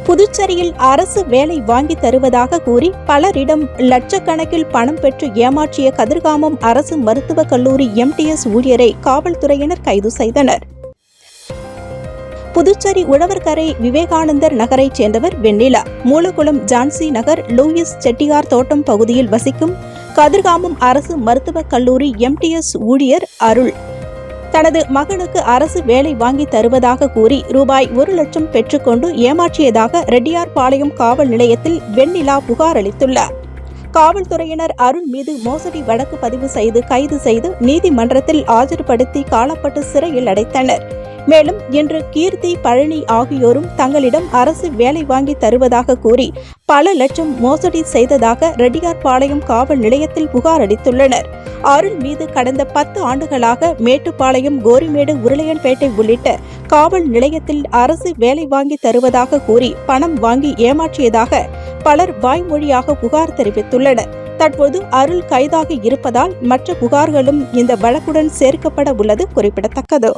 புதுச்சேரியில் அரசு வேலை வாங்கி தருவதாக கூறி பலரிடம் லட்சக்கணக்கில் பணம் பெற்று ஏமாற்றிய கதிர்காமம் அரசு மருத்துவக் கல்லூரி எம்டிஎஸ் ஊழியரை காவல்துறையினர் கைது செய்தனர். புதுச்சேரி உழவர்கரை விவேகானந்தர் நகரைச் சேர்ந்தவர் வெண்ணிலா. மூலகுளம் ஜான்சி நகர் லூயிஸ் செட்டியார் தோட்டம் பகுதியில் வசிக்கும் கதிர்காமம் அரசு மருத்துவக் கல்லூரி எம்டிஎஸ் ஊழியர் அருள் தனது மகனுக்கு அரசு வேலை வாங்கி தருவதாக கூறி ரூபாய் 1,00,000 பெற்றுக்கொண்டு ஏமாற்றியதாக ரெட்டியார்பாளையம் காவல் நிலையத்தில் வெண்ணிலா புகார் அளித்துள்ளார். காவல்துறையினர் அருள் மீது மோசடி வழக்கு பதிவு செய்து கைது செய்து நீதிமன்றத்தில் ஆஜர்படுத்தி காலப்பட்டு சிறையில் அடைத்தனர். மேலும் இன்று கீர்த்தி, பழனி ஆகியோரும் தங்களிடம் அரசு வேலை வாங்கி தருவதாக கூறி பல லட்சம் மோசடி செய்ததாக ரெட்டியார்பாளையம் காவல் நிலையத்தில் புகார் அளித்துள்ளனர். அருள் மீது கடந்த 10 ஆண்டுகளாக மேட்டுப்பாளையம், கோரிமேடு, உருளையன்பேட்டை உள்ளிட்ட காவல் நிலையத்தில் அரசு வேலை வாங்கி தருவதாக கூறி பணம் வாங்கி ஏமாற்றியதாக பலர் வாய்மொழியாக புகார் தெரிவித்துள்ளனர். தற்போது அருள் கைதாக இருப்பதால் மற்ற புகார்களும் இந்த வழக்குடன் சேர்க்கப்பட உள்ளது குறிப்பிடத்தக்கது.